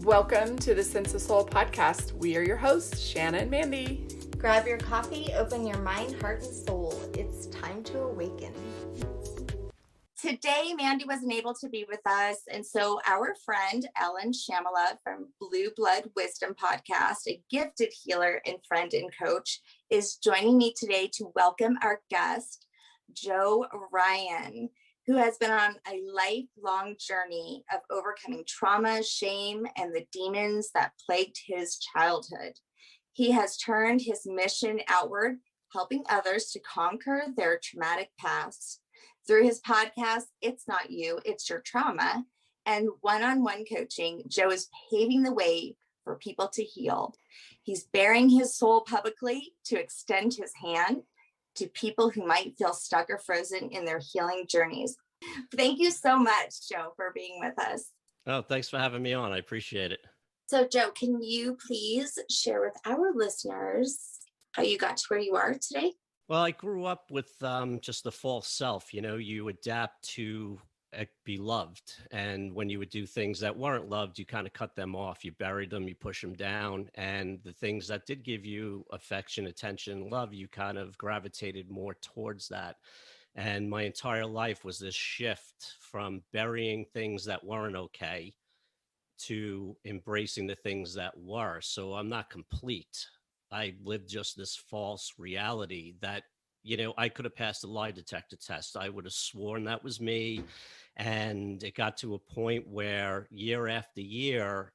Welcome to the Sense of Soul podcast. We are your hosts, Shanna and Mandy. Grab your coffee, open your mind, heart, and soul. It's time to awaken. Today, Mandy wasn't able to be with us, and so our friend Ellyn Shamalov from Blue Blood Wisdom Podcast, a gifted healer and friend and coach, is joining me today to welcome our guest, Joe Ryan, who has been on a lifelong journey of overcoming trauma, shame, and the demons that plagued his childhood. He has turned his mission outward, helping others to conquer their traumatic past. Through his podcast, It's Not You, It's Your Trauma, and one-on-one coaching, Joe is paving the way for people to heal. He's bearing his soul publicly to extend his hand to people who might feel stuck or frozen in their healing journeys. Thank you so much, Joe, for being with us. Oh, thanks for having me on. I appreciate it. So, Joe, can you please share with our listeners how you got to where you are today? Well, I grew up with just the false self. You know, you adapt to be loved. And when you would do things that weren't loved, you kind of cut them off. You buried them, you push them down. And the things that did give you affection, attention, love, you kind of gravitated more towards that. And my entire life was this shift from burying things that weren't okay to embracing the things that were. So I'm not complete. I lived just this false reality that, you know, I could have passed a lie detector test. I would have sworn that was me. And it got to a point where year after year,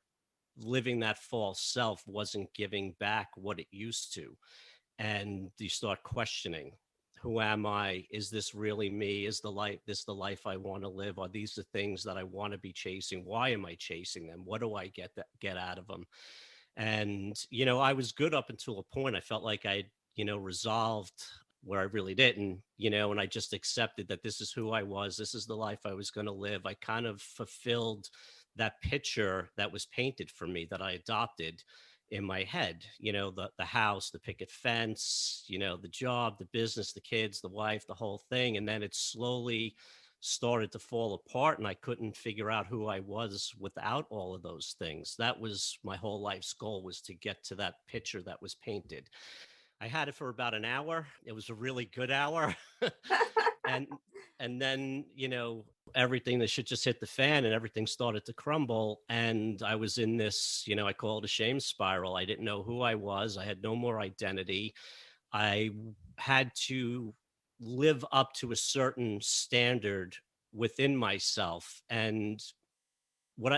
living that false self wasn't giving back what it used to. And you start questioning, who am I? Is this really me? Is this the life I want to live? Are these the things that I want to be chasing? Why am I chasing them? What do I get out of them? And, you know, I was good up until a point. I felt like I, resolved where I really didn't, and I just accepted that this is who I was. This is the life I was going to live. I kind of fulfilled that picture that was painted for me that I adopted in my head, the house, the picket fence, the job, the business, the kids, the wife, the whole thing. And then it slowly started to fall apart and I couldn't figure out who I was without all of those things. That was my whole life's goal, was to get to that picture that was painted. I had it for about an hour. It was a really good hour. and and then, everything that should just hit the fan and everything started to crumble. And I was in this, I call it a shame spiral. I didn't know who I was. I had no more identity. I had to live up to a certain standard within myself. And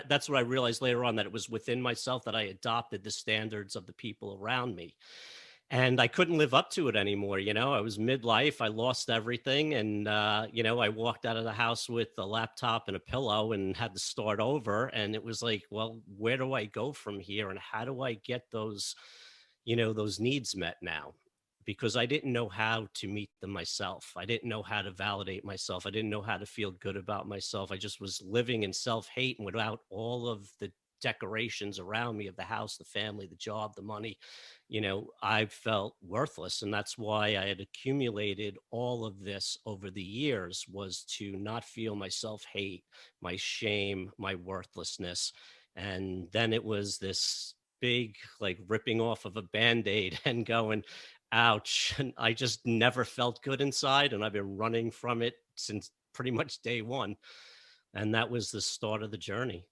that's what I realized later on, that it was within myself that I adopted the standards of the people around me. And I couldn't live up to it anymore. I was midlife. I lost everything. And, I walked out of the house with a laptop and a pillow and had to start over. And it was like, well, where do I go from here? And how do I get those needs met now? Because I didn't know how to meet them myself. I didn't know how to validate myself. I didn't know how to feel good about myself. I just was living in self-hate, and without all of the decorations around me of the house, the family, the job, the money, I felt worthless. And that's why I had accumulated all of this over the years, was to not feel my self-hate, my shame, my worthlessness. And then it was this big, like, ripping off of a Band-Aid and going, ouch. And I just never felt good inside. And I've been running from it since pretty much day one. And that was the start of the journey.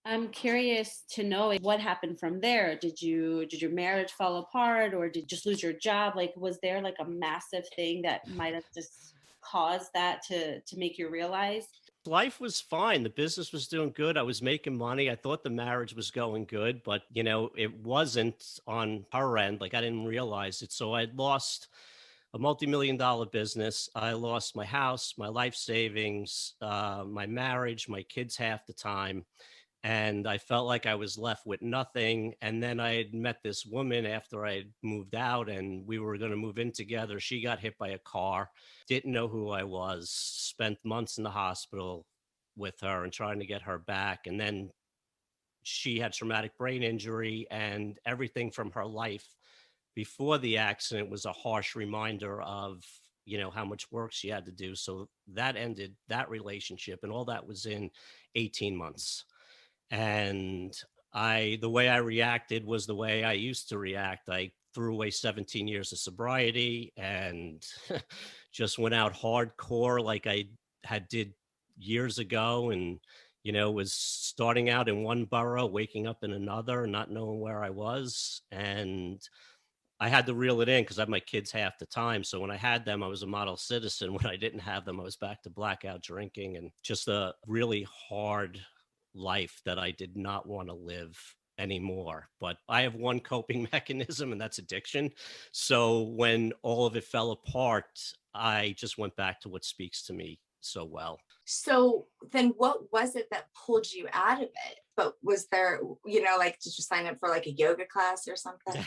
I'm curious to know what happened from there. Did your marriage fall apart, or did you just lose your job? Like, was there like a massive thing that might have just caused that to make you realize? Life was fine. The business was doing good. I was making money. I thought the marriage was going good, but it wasn't on her end. Like, I didn't realize it. So I'd lost a multi-million-dollar business. I lost my house, my life savings, my marriage, my kids half the time. And I felt like I was left with nothing. And then I had met this woman after I had moved out, and we were going to move in together. She got hit by a car, didn't know who I was, spent months in the hospital with her and trying to get her back. And then she had traumatic brain injury, and everything from her life before the accident was a harsh reminder of, how much work she had to do. So that ended that relationship, and all that was in 18 months. And The way I reacted was the way I used to react. I threw away 17 years of sobriety and just went out hardcore like I had did years ago, and was starting out in one borough, waking up in another, not knowing where I was. And I had to reel it in because I had my kids half the time. So when I had them, I was a model citizen. When I didn't have them, I was back to blackout drinking, and just a really hard life that I did not want to live anymore. But I have one coping mechanism, and that's addiction. So when all of it fell apart, I just went back to what speaks to me so well. So then what was it that pulled you out of it? But was there, like, did you sign up for like a yoga class or something?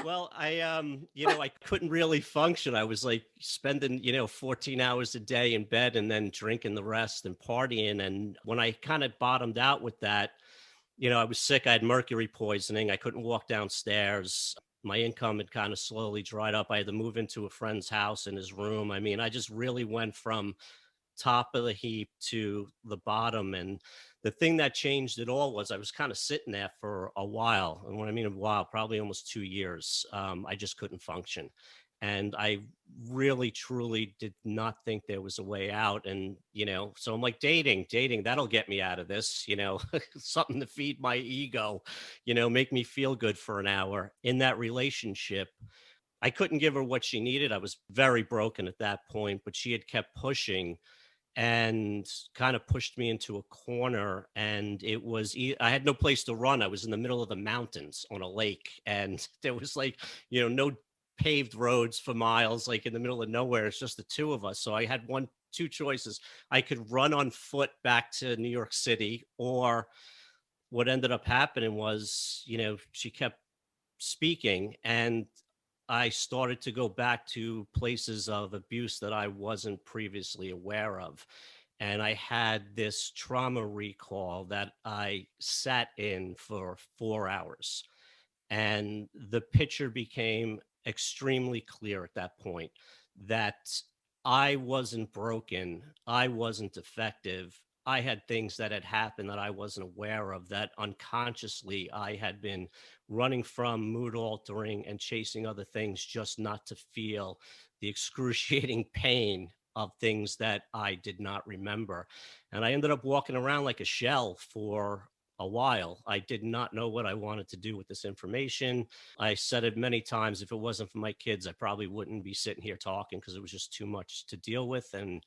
Well, I couldn't really function. I was like spending, 14 hours a day in bed and then drinking the rest and partying. And when I kind of bottomed out with that, I was sick. I had mercury poisoning. I couldn't walk downstairs. My income had kind of slowly dried up. I had to move into a friend's house in his room. I mean, I just really went from top of the heap to the bottom. And the thing that changed it all was I was kind of sitting there for a while. And when I mean a while, probably almost 2 years, I just couldn't function. And I really, truly did not think there was a way out. And, so I'm like, dating, that'll get me out of this, something to feed my ego, make me feel good for an hour. In that relationship, I couldn't give her what she needed. I was very broken at that point, but she had kept pushing and kind of pushed me into a corner. And I had no place to run. I was in the middle of the mountains on a lake, and there was like, no paved roads for miles, like in the middle of nowhere. It's just the two of us. So I had two choices. I could run on foot back to New York City, or what ended up happening was, she kept speaking, and I started to go back to places of abuse that I wasn't previously aware of. And I had this trauma recall that I sat in for 4 hours. And the picture became extremely clear at that point that I wasn't broken, I wasn't defective. I had things that had happened that I wasn't aware of, that unconsciously I had been running from, mood altering, and chasing other things just not to feel the excruciating pain of things that I did not remember. And I ended up walking around like a shell for a while. I did not know what I wanted to do with this information. I said it many times. If it wasn't for my kids, I probably wouldn't be sitting here talking, because it was just too much to deal with. And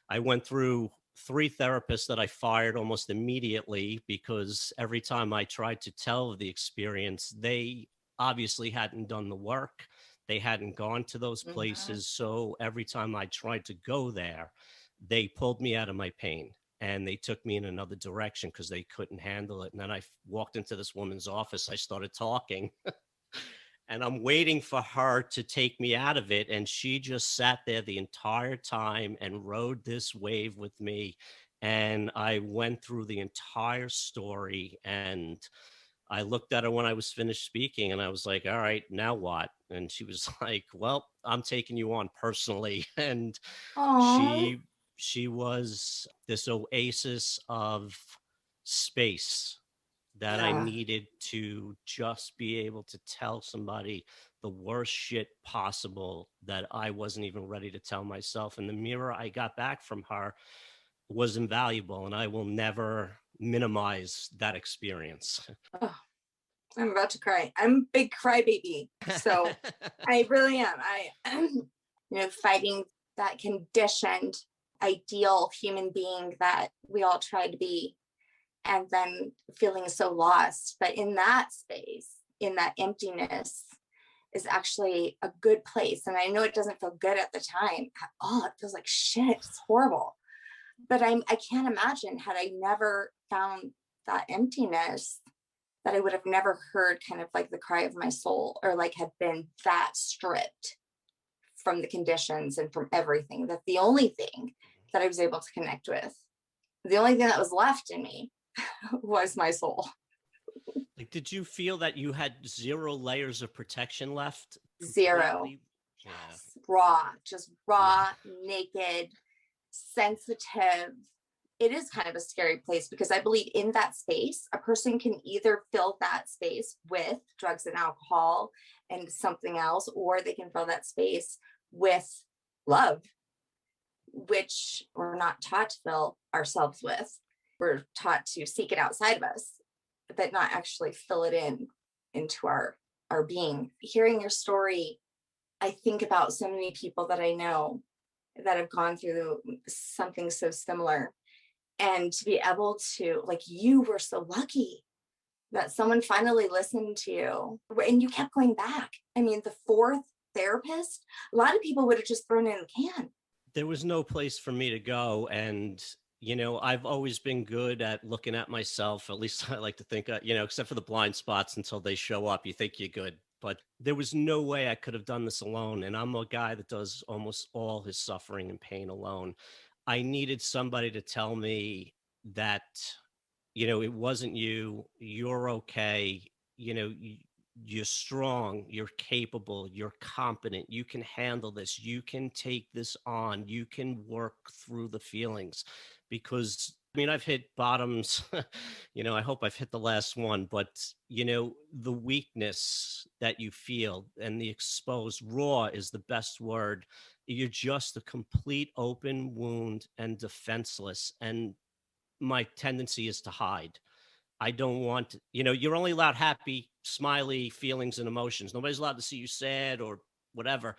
I went through 3 therapists that I fired almost immediately, because every time I tried to tell the experience, they obviously hadn't done the work. They hadn't gone to those places. So every time I tried to go there, they pulled me out of my pain and they took me in another direction because they couldn't handle it. And then I walked into this woman's office. I started talking and I'm waiting for her to take me out of it. And she just sat there the entire time and rode this wave with me. And I went through the entire story, and I looked at her when I was finished speaking, and I was like, all right, now what? And she was like, well, I'm taking you on personally. And Aww. she was this oasis of space that I Yeah. needed to just be able to tell somebody the worst shit possible that I wasn't even ready to tell myself. And the mirror I got back from her was invaluable, and I will never minimize that experience. Oh, I'm about to cry. I'm a big crybaby. So I really am. Fighting that conditioned ideal human being that we all try to be, and then feeling so lost. But in that space, in that emptiness, is actually a good place. And I know it doesn't feel good at the time at all. It feels like shit. It's horrible. But I can't imagine, had I never found that emptiness, that I would have never heard kind of like the cry of my soul, or like had been that stripped from the conditions and from everything. That the only thing that I was able to connect with, the only thing that was left in me was my soul. Like, did you feel that you had 0 layers of protection left? Zero. Completely? Yes. Raw, just raw, naked, sensitive, it is kind of a scary place, because I believe in that space, a person can either fill that space with drugs and alcohol and something else, or they can fill that space with love, which we're not taught to fill ourselves with. We're taught to seek it outside of us, but not actually fill it into our being. Hearing your story, I think about so many people that I know that have gone through something so similar. And to be able to, like, you were so lucky that someone finally listened to you and you kept going back. I mean, the fourth therapist, a lot of people would have just thrown it in the can. There was no place for me to go. And, I've always been good at looking at myself. At least I like to think, except for the blind spots until they show up, you think you're good. But there was no way I could have done this alone. And I'm a guy that does almost all his suffering and pain alone. I needed somebody to tell me that, it wasn't you, you're okay, you're strong, you're capable, you're competent, you can handle this, you can take this on, you can work through the feelings. Because I've hit bottoms, I hope I've hit the last one, but the weakness that you feel and the exposed, raw is the best word. You're just a complete open wound and defenseless. And my tendency is to hide. I don't want, you're only allowed happy, smiley feelings and emotions. Nobody's allowed to see you sad or whatever.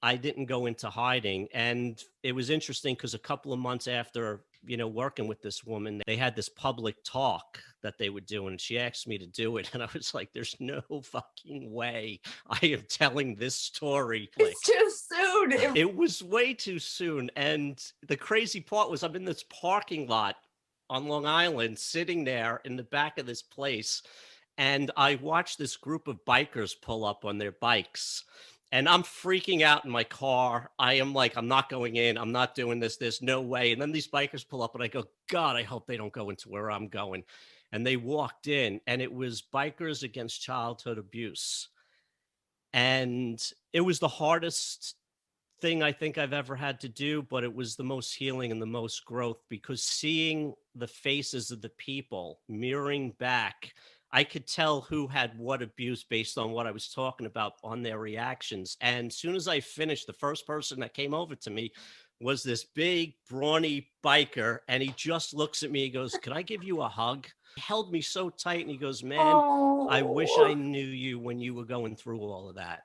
I didn't go into hiding. And it was interesting because a couple of months after, working with this woman, they had this public talk that they would do. And she asked me to do it. And I was like, there's no fucking way I am telling this story. It's too soon. It was way too soon. And the crazy part was I'm in this parking lot on Long Island, sitting there in the back of this place. And I watched this group of bikers pull up on their bikes. And I'm freaking out in my car. I am like, I'm not going in. I'm not doing this. There's no way. And then these bikers pull up and I go, God, I hope they don't go into where I'm going. And they walked in, and it was Bikers Against Childhood Abuse. And it was the hardest thing I think I've ever had to do, but it was the most healing and the most growth, because seeing the faces of the people mirroring back, I could tell who had what abuse based on what I was talking about on their reactions. And as soon as I finished, the first person that came over to me was this big, brawny biker. And he just looks at me, he goes, "Could I give you a hug?" He held me so tight and he goes, "Man, I wish I knew you when you were going through all of that."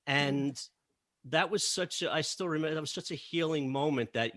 And that was I still remember, that was such a healing moment that,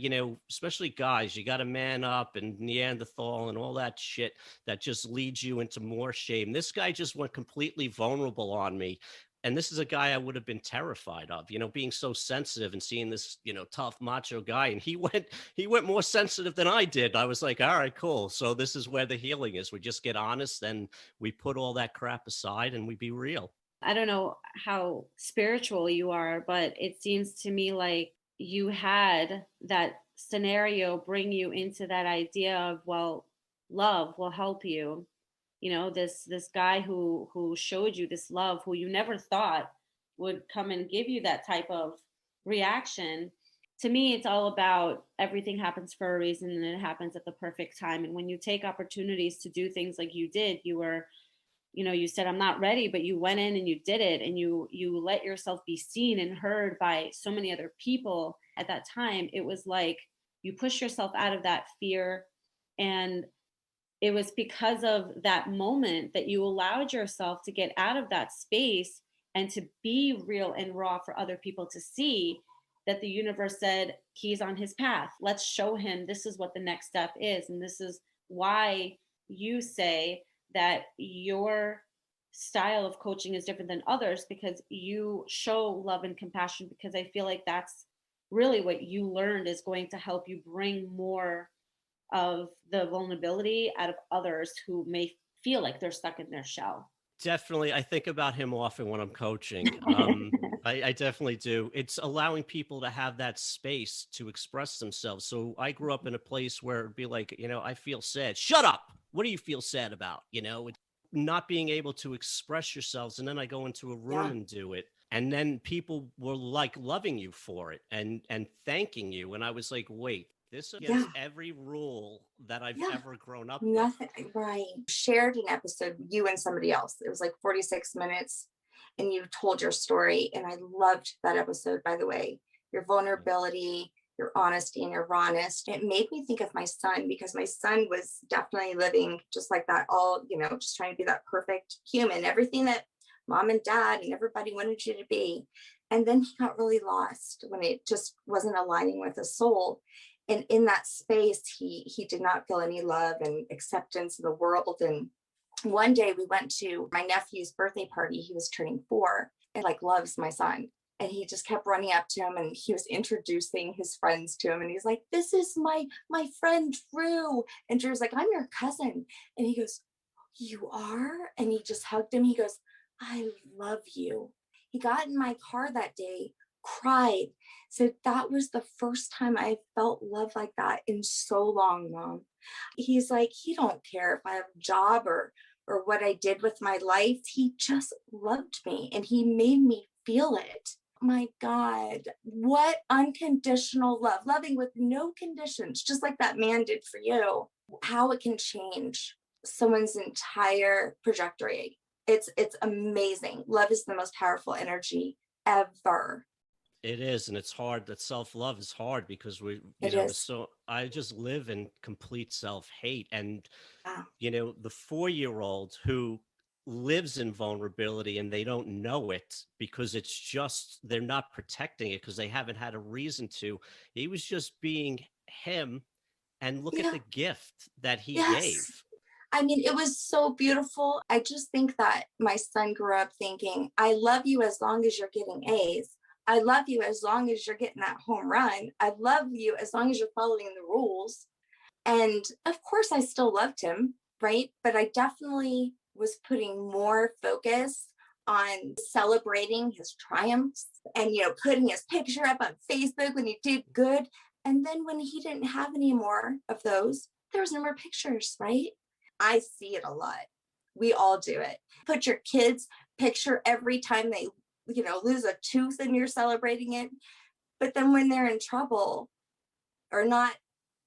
especially guys, you got to man up and Neanderthal and all that shit that just leads you into more shame. This guy just went completely vulnerable on me. And this is a guy I would have been terrified of, being so sensitive and seeing this, tough macho guy. And he went more sensitive than I did. I was like, all right, cool. So this is where the healing is. We just get honest and we put all that crap aside and we be real. I don't know how spiritual you are, but it seems to me like you had that scenario bring you into that idea of, well, love will help you. This guy who showed you this love, who you never thought would come and give you that type of reaction. To me, it's all about everything happens for a reason, and it happens at the perfect time. And when you take opportunities to do things like you did, you said, I'm not ready, but you went in and you did it, and you let yourself be seen and heard by so many other people. At that time, it was like you pushed yourself out of that fear. And it was because of that moment that you allowed yourself to get out of that space and to be real and raw for other people to see, that the universe said, he's on his path. Let's show him this is what the next step is. And this is why you say that your style of coaching is different than others, because you show love and compassion, because I feel like that's really what you learned is going to help you bring more of the vulnerability out of others who may feel like they're stuck in their shell. Definitely. I think about him often when I'm coaching. I definitely do. It's allowing people to have that space to express themselves. So I grew up in a place where it'd be like, I feel sad. Shut up. What do you feel sad about? Not being able to express yourselves. And then I go into a room and do it. And then people were like loving you for it and thanking you. And I was like, wait, This Yeah. against every rule that I've Yeah. ever grown up with. Nothing. Right. Shared an episode, you and somebody else. It was like 46 minutes and you told your story. And I loved that episode, by the way. Your vulnerability, your honesty, and your rawness. It made me think of my son, because my son was definitely living just like that, all, just trying to be that perfect human, everything that mom and dad and everybody wanted you to be. And then he got really lost when it just wasn't aligning with his soul. And in that space, he did not feel any love and acceptance in the world. And one day we went to my nephew's birthday party. He was turning 4 and like loves my son. And he just kept running up to him and he was introducing his friends to him. And he's like, this is my friend Drew. And Drew's like, I'm your cousin. And he goes, you are? And he just hugged him. He goes, I love you. He got in my car that day, cried, said that was the first time I felt love like that in so long, Mom. He's like, he don't care if I have a job or what I did with my life. He just loved me and he made me feel it. My God, what unconditional love, loving with no conditions, just like that man did for you. How it can change someone's entire trajectory. It's amazing. Love is the most powerful energy ever. It is, and it's hard. That self-love is hard because I just live in complete self-hate. And, the 4-year-old who lives in vulnerability and they don't know it because it's just, they're not protecting it because they haven't had a reason to. He was just being him, and look at the gift that he gave. I mean, it was so beautiful. I just think that my son grew up thinking, I love you as long as you're getting A's. I love you as long as you're getting that home run. I love you as long as you're following the rules. And of course, I still loved him, right? But I definitely was putting more focus on celebrating his triumphs and, putting his picture up on Facebook when he did good. And then when he didn't have any more of those, there was no more pictures, right? I see it a lot. We all do it. Put your kids' picture every time they, lose a tooth and you're celebrating it. But then when they're in trouble or not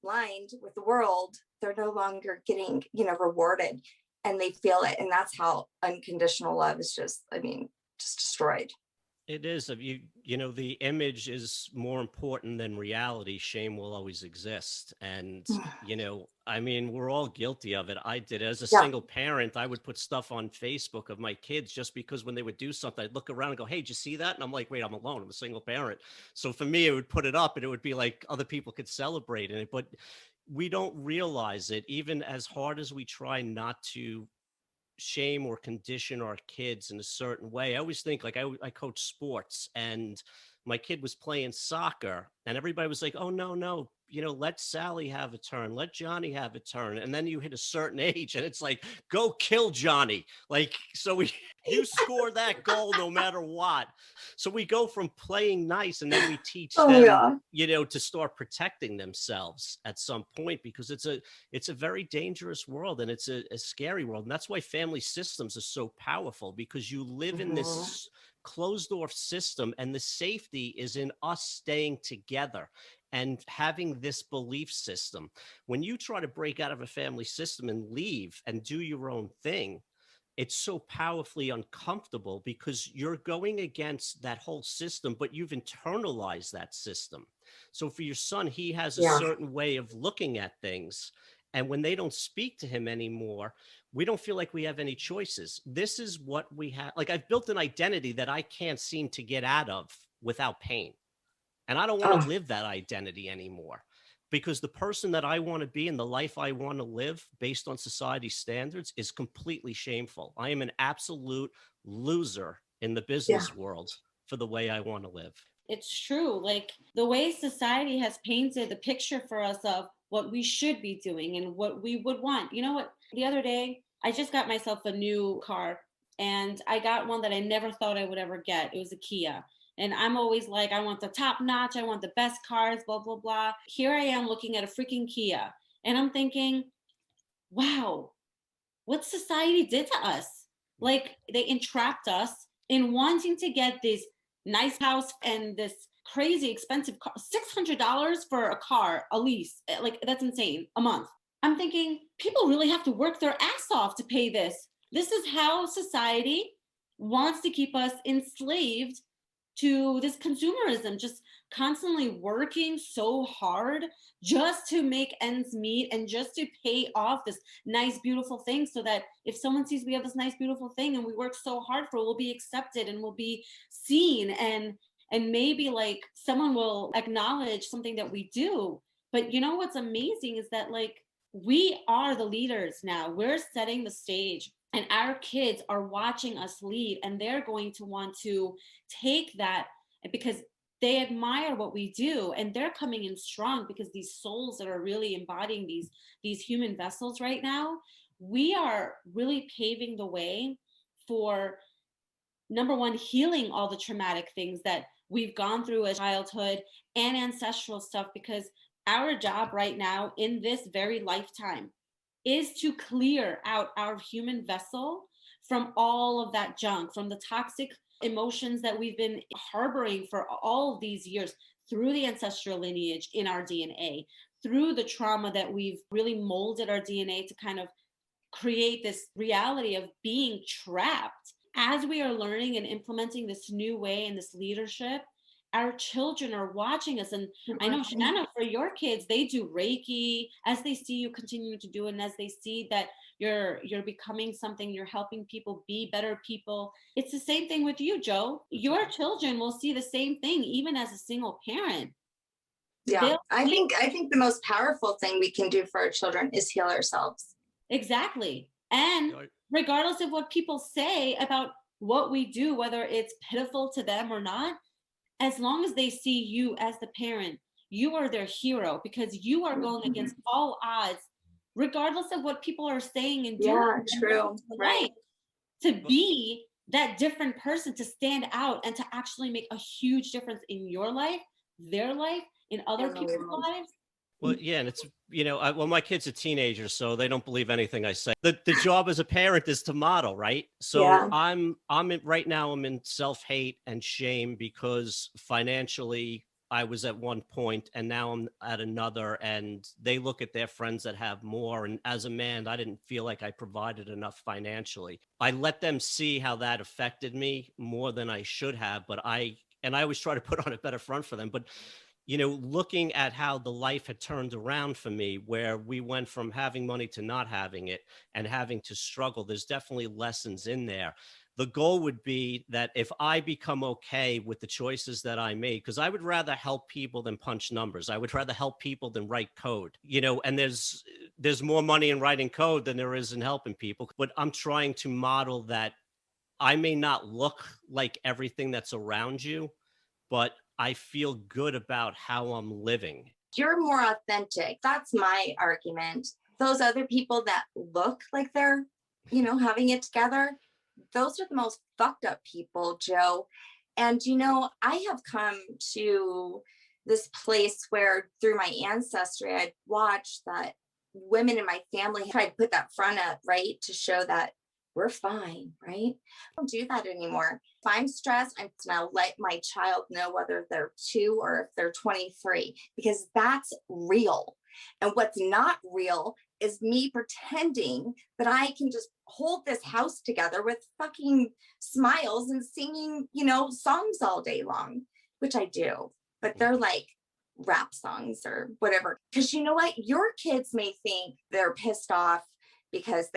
aligned with the world, they're no longer getting, rewarded, and they feel it. And that's how unconditional love is just destroyed. It is. The image is more important than reality. Shame will always exist. And, we're all guilty of it. I did. As a single parent, I would put stuff on Facebook of my kids just because when they would do something, I'd look around and go, hey, did you see that? And I'm like, wait, I'm alone. I'm a single parent. So for me, it would put it up and it would be like other people could celebrate in it. But we don't realize it, even as hard as we try not to shame or condition our kids in a certain way. I always think, like, I coach sports, and my kid was playing soccer and everybody was like, oh, no, let Sally have a turn, let Johnny have a turn. And then you hit a certain age and it's like, go kill Johnny. Like, so you score that goal no matter what. So we go from playing nice and then we teach them, to start protecting themselves at some point, because it's a very dangerous world, and it's a scary world. And that's why family systems are so powerful, because you live in this closed off system, and the safety is in us staying together and having this belief system. When you try to break out of a family system and leave and do your own thing, it's so powerfully uncomfortable because you're going against that whole system, but you've internalized that system. So for your son, he has a certain way of looking at things. And when they don't speak to him anymore, we don't feel like we have any choices. This is what we have. Like, I've built an identity that I can't seem to get out of without pain. And I don't want to live that identity anymore, because the person that I want to be and the life I want to live based on society's standards is completely shameful. I am an absolute loser in the business world for the way I want to live. It's true. Like, the way society has painted the picture for us of what we should be doing and what we would want. You know what? The other day, I just got myself a new car, and I got one that I never thought I would ever get. It was a Kia. And I'm always like, I want the top notch. I want the best cars, blah, blah, blah. Here I am looking at a freaking Kia. And I'm thinking, wow, what society did to us. Like, they entrapped us in wanting to get this nice house and this crazy expensive car, $600 for a car, a lease. Like, that's insane, a month. I'm thinking, people really have to work their ass off to pay this. This is how society wants to keep us enslaved to this consumerism, just constantly working so hard just to make ends meet and just to pay off this nice, beautiful thing, so that if someone sees we have this nice, beautiful thing and we work so hard for it, we'll be accepted and we'll be seen, and maybe like someone will acknowledge something that we do. But you know what's amazing is that, like, we are the leaders now. We're setting the stage, and our kids are watching us lead, and they're going to want to take that because they admire what we do, and they're coming in strong because these souls that are really embodying these human vessels right now, we are really paving the way for, number one, healing all the traumatic things that we've gone through as childhood and ancestral stuff, because our job right now in this very lifetime is to clear out our human vessel from all of that junk, from the toxic emotions that we've been harboring for all of these years, through the ancestral lineage in our DNA, through the trauma that we've really molded our DNA to kind of create this reality of being trapped. As we are learning and implementing this new way and this leadership, our children are watching us. And I know, Shanna, for your kids, they do Reiki as they see you continue to do it, and as they see that you're becoming something, you're helping people be better people. It's the same thing with you, Joe. Your children will see the same thing, even as a single parent. Yeah, I think the most powerful thing we can do for our children is heal ourselves. Exactly. And regardless of what people say about what we do, whether it's pitiful to them or not, as long as they see you as the parent, you are their hero, because you are going against all odds, regardless of what people are saying and doing. Yeah, true. Right. To be that different person, to stand out and to actually make a huge difference in your life, their life, in other people's lives. Well, yeah, and it's, well, my kid's a teenager, so they don't believe anything I say. The job as a parent is to model, right? So Yeah. I'm right now, I'm in self-hate and shame because financially I was at one point and now I'm at another, and they look at their friends that have more. And as a man, I didn't feel like I provided enough financially. I let them see how that affected me more than I should have, but I always try to put on a better front for them. But looking at how the life had turned around for me, where we went from having money to not having it and having to struggle, there's definitely lessons in there. The goal would be that if I become okay with the choices that I made, because I would rather help people than punch numbers. I would rather help people than write code, and there's more money in writing code than there is in helping people. But I'm trying to model that I may not look like everything that's around you, but I feel good about how I'm living. You're more authentic. That's my argument. Those other people that look like they're, having it together, those are the most fucked up people, Joe. And, I have come to this place where through my ancestry, I'd watched that women in my family tried to put that front up, right, to show that we're fine, right? I don't do that anymore. If I'm stressed, I'm gonna let my child know whether they're 2 or if they're 23, because that's real. And what's not real is me pretending that I can just hold this house together with fucking smiles and singing, songs all day long, which I do, but they're like rap songs or whatever. Because you know what? Your kids may think they're pissed off because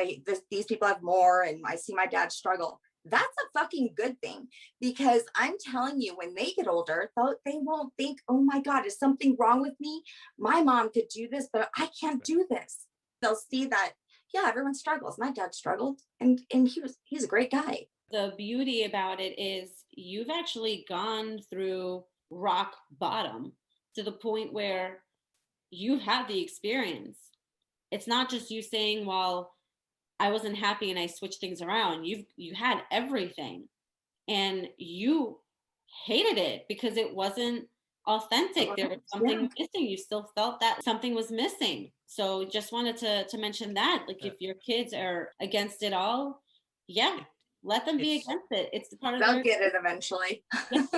these people have more, and I see my dad struggle. That's a fucking good thing, because I'm telling you, when they get older, they won't think, oh my God, is something wrong with me? My mom could do this, but I can't do this. They'll see that, yeah, everyone struggles. My dad struggled, and he's a great guy. The beauty about it is you've actually gone through rock bottom to the point where you've had the experience. It's not just you saying, well, I wasn't happy and I switched things around. You had everything and you hated it because it wasn't authentic. There was something missing. You still felt that something was missing. So just wanted to mention that, like, if your kids are against it all, yeah, let them be It's- against it. It's the part of They'll their get it eventually.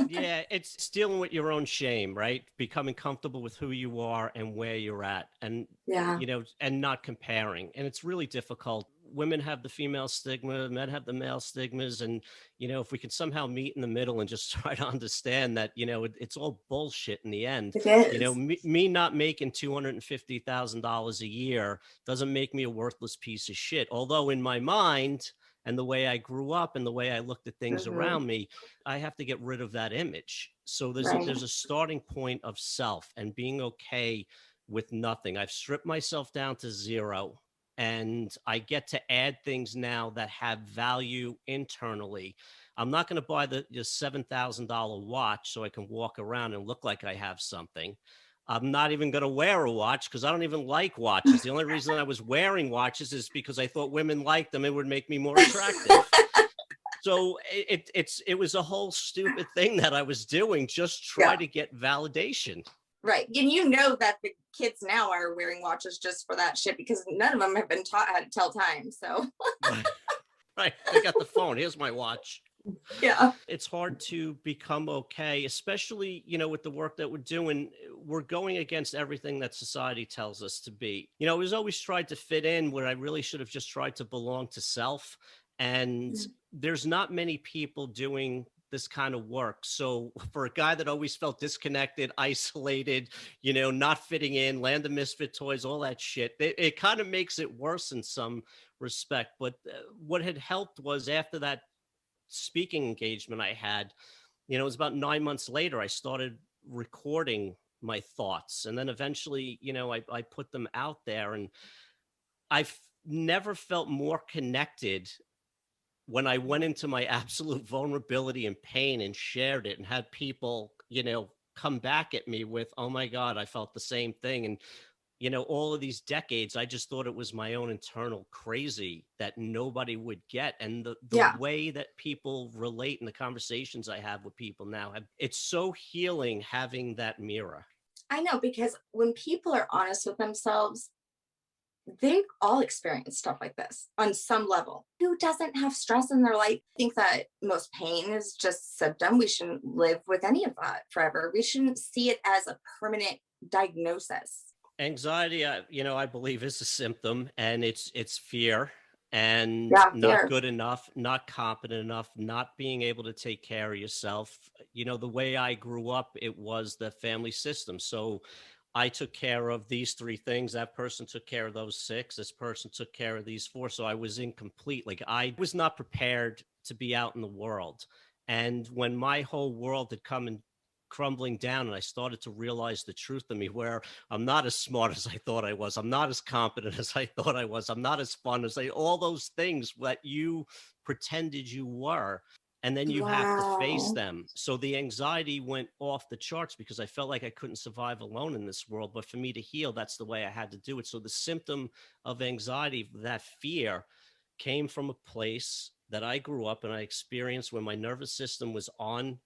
Yeah, it's dealing with your own shame, right? Becoming comfortable with who you are and where you're at, and Yeah. and not comparing. And it's really difficult. Women have the female stigma, men have the male stigmas, and if we can somehow meet in the middle and just try to understand that, it's all bullshit in the end. It is. Me not making $250,000 a year doesn't make me a worthless piece of shit. Although in my mind, and the way I grew up and the way I looked at things around me, I have to get rid of that image. So there's a starting point of self and being okay with nothing. I've stripped myself down to zero, and I get to add things now that have value internally. I'm not going to buy the $7,000 watch so I can walk around and look like I have something. I'm not even going to wear a watch because I don't even like watches. The only reason I was wearing watches is because I thought women liked them. It would make me more attractive. So it was a whole stupid thing that I was doing, just try to get validation. Right. And that the kids now are wearing watches just for that shit because none of them have been taught how to tell time. So Right. I got the phone. Here's my watch. yeah. It's hard to become okay, especially, with the work that we're doing. We're going against everything that society tells us to be. It was always tried to fit in where I really should have just tried to belong to self. And there's not many people doing this kind of work. So for a guy that always felt disconnected, isolated, not fitting in, land of misfit toys, all that shit, it kind of makes it worse in some respect. But what had helped was after that speaking engagement I had, it was about 9 months later, I started recording my thoughts. And then eventually, I put them out there, and I've never felt more connected when I went into my absolute vulnerability and pain and shared it and had people, come back at me with, oh my God, I felt the same thing. And, all of these decades, I just thought it was my own internal crazy that nobody would get. And the way that people relate in the conversations I have with people now, it's so healing having that mirror. I know, because when people are honest with themselves, they all experience stuff like this on some level. Who doesn't have stress in their life? I think that most pain is just symptom. We shouldn't live with any of that forever. We shouldn't see it as a permanent diagnosis. Anxiety, I believe is a symptom, and it's fear and not good enough, not competent enough, not being able to take care of yourself. The way I grew up, it was the family system. So I took care of these 3 things. That person took care of those 6. This person took care of these 4. So I was incomplete. Like, I was not prepared to be out in the world. And when my whole world had come and crumbling down, and I started to realize the truth of me, where I'm not as smart as I thought I was. I'm not as competent as I thought I was. I'm not as fun as all those things that you pretended you were. And then you have to face them. So the anxiety went off the charts because I felt like I couldn't survive alone in this world. But for me to heal, that's the way I had to do it. So the symptom of anxiety, that fear, came from a place that I grew up and I experienced when my nervous system was on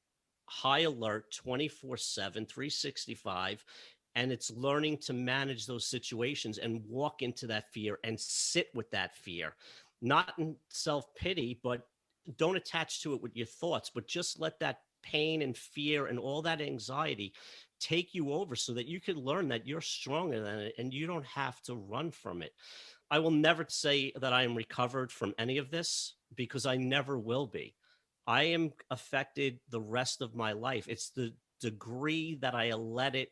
high alert 24/7, 365. And it's learning to manage those situations and walk into that fear and sit with that fear, not in self-pity, but don't attach to it with your thoughts, but just let that pain and fear and all that anxiety take you over so that you can learn that you're stronger than it and you don't have to run from it. I will never say that I am recovered from any of this because I never will be. I am affected the rest of my life. It's the degree that I let it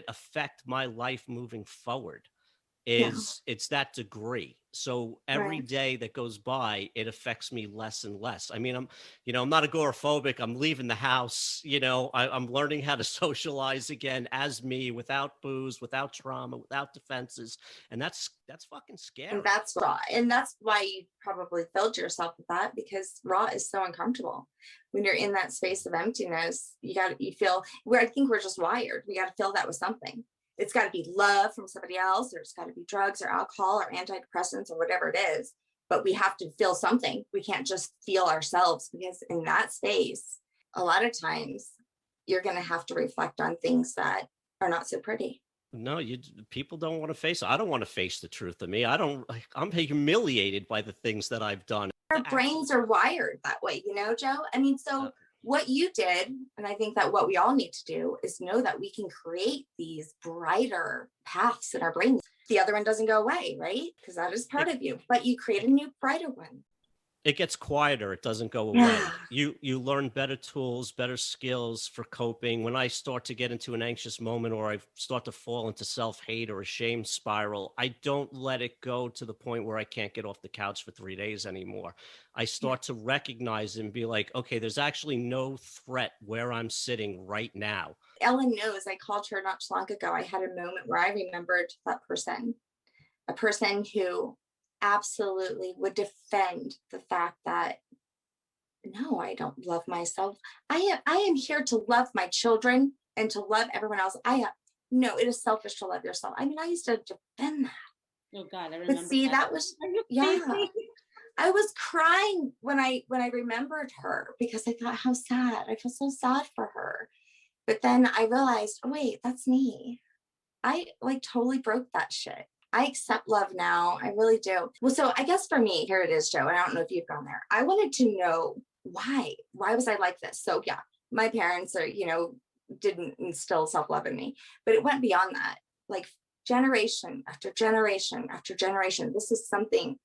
affect my life moving forward. It's that degree. So every day that goes by, it affects me less and less. I mean, I'm not agoraphobic. I'm leaving the house. I'm learning how to socialize again as me, without booze, without trauma, without defenses. And that's fucking scary. And that's raw. And that's why you probably filled yourself with that, because raw is so uncomfortable. When you're in that space of emptiness, you feel where I think we're just wired. We got to fill that with something. It's got to be love from somebody else, or it's got to be drugs or alcohol or antidepressants or whatever it is. But we have to feel something. We can't just feel ourselves, because in that space, a lot of times you're going to have to reflect on things that are not so pretty. No, people don't want to face it. I don't want to face the truth of me. I'm humiliated by the things that I've done. Our brains are wired that way, Joe? I mean, so what you did, and I think that what we all need to do is know that we can create these brighter paths in our brains. The other one doesn't go away, right? Because that is part of you, but you create a new brighter one. It gets quieter. It doesn't go away. You learn better tools, better skills for coping. When I start to get into an anxious moment or I start to fall into self-hate or a shame spiral, I don't let it go to the point where I can't get off the couch for 3 days anymore. I start to recognize and be like, okay, there's actually no threat where I'm sitting right now. Ellyn knows I called her not too long ago. I had a moment where I remembered that person, a person who absolutely would defend the fact that no, I don't love myself. I am here to love my children and to love everyone else. No, it is selfish to love yourself. I mean, I used to defend that. Oh God, I remember. But see, that was I was crying when I remembered her because I thought how sad. I feel so sad for her. But then I realized, oh wait, that's me. I totally broke that shit. I accept love now. I really do. Well, so I guess for me, here it is, Joe. I don't know if you've gone there. I wanted to know why. Why was I like this? So yeah, my parents are, didn't instill self-love in me, but it went beyond that. Like generation after generation after generation. This is something